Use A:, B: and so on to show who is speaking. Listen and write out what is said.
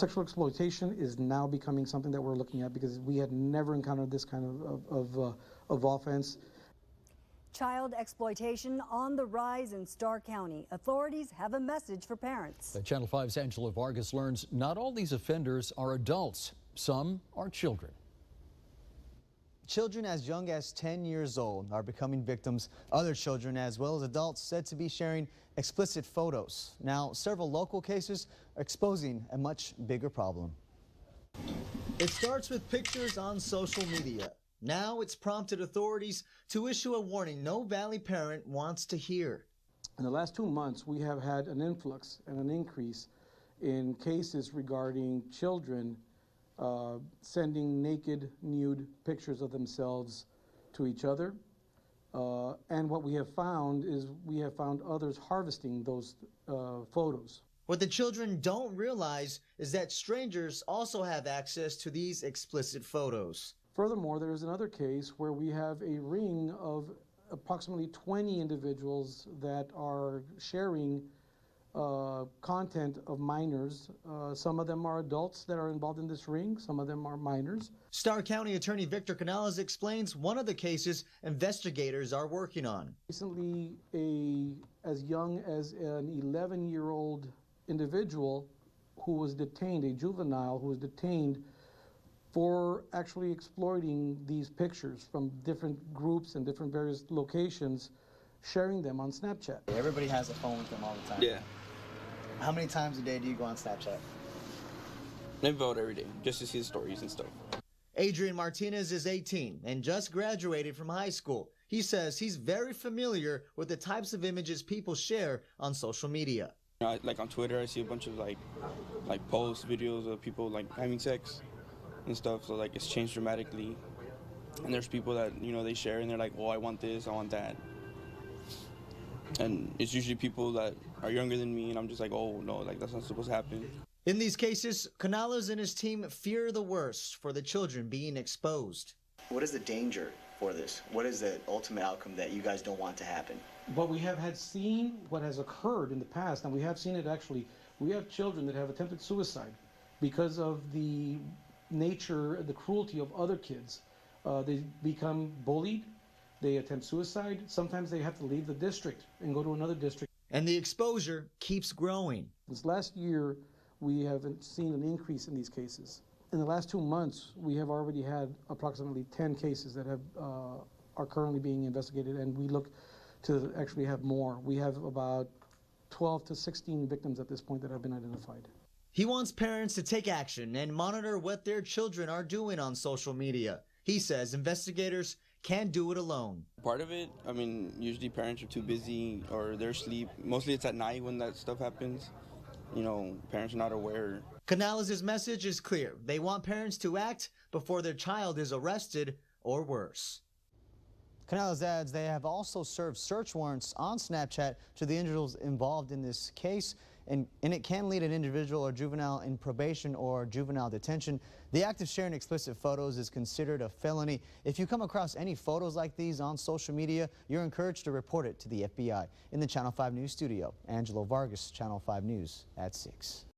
A: Sexual exploitation is now becoming something that we're looking at because we had never encountered this kind of offense.
B: Child exploitation on the rise in Starr County. Authorities have a message for parents.
C: Channel 5's Angela Vargas learns not all these offenders are adults. Some are children.
D: Children as young as 10 years old are becoming victims. Other children, as well as adults, said to be sharing explicit photos. Now, several local cases are exposing a much bigger problem. It starts with pictures on social media. Now it's prompted authorities to issue a warning no Valley parent wants to hear.
A: In the last 2 months, we have had an influx and an increase in cases regarding children sending naked, nude pictures of themselves to each other. And what we have found is we have found others harvesting those photos.
D: What the children don't realize is that strangers also have access to these explicit photos.
A: Furthermore, there is another case where we have a ring of approximately 20 individuals that are sharing content of minors. Some of them are adults that are involved in this ring. Some of them are minors.
D: Starr County Attorney Victor Canales explains one of the cases investigators are working on.
A: Recently, as young as an 11-year-old individual who was detained, a juvenile who was detained for actually exploiting these pictures from different groups and different various locations, sharing them on Snapchat.
D: Everybody has a phone with them all the time.
E: Yeah.
D: How many times a day do you go on Snapchat?
E: I vote every day just to see the stories and stuff.
D: Adrian Martinez is 18 and just graduated from high school. He says he's very familiar with the types of images people share on social media.
E: Like on Twitter, I see a bunch of like posts, videos of people like having sex and stuff. So like it's changed dramatically. And there's people that, you know, they share and they're like, oh, I want this, I want that. And it's usually people that are younger than me, and I'm just like, oh, no, like, that's not supposed to happen.
D: In these cases, Canales and his team fear the worst for the children being exposed.
F: What is the danger for this? What is the ultimate outcome that you guys don't want to happen?
A: But we have seen what has occurred in the past, and we have seen it actually. We have children that have attempted suicide because of the nature, the cruelty of other kids. They become bullied. They attempt suicide. Sometimes they have to leave the district and go to another district.
D: And the exposure keeps growing.
A: This last year, we have seen an increase in these cases. In the last 2 months, we have already had approximately 10 cases that are currently being investigated, and we look to actually have more. We have about 12 to 16 victims at this point that have been identified.
D: He wants parents to take action and monitor what their children are doing on social media. He says investigators can't do it alone.
E: Part of it, I mean, usually parents are too busy or they're asleep. Mostly it's at night when that stuff happens. You know, parents are not aware.
D: Canales' message is clear. They want parents to act before their child is arrested or worse. Canales adds they have also served search warrants on Snapchat to the individuals involved in this case, and it can lead an individual or juvenile in probation or juvenile detention. The act of sharing explicit photos is considered a felony. If you come across any photos like these on social media, you're encouraged to report it to the FBI. In the Channel 5 News studio, Angelo Vargas, Channel 5 News at 6.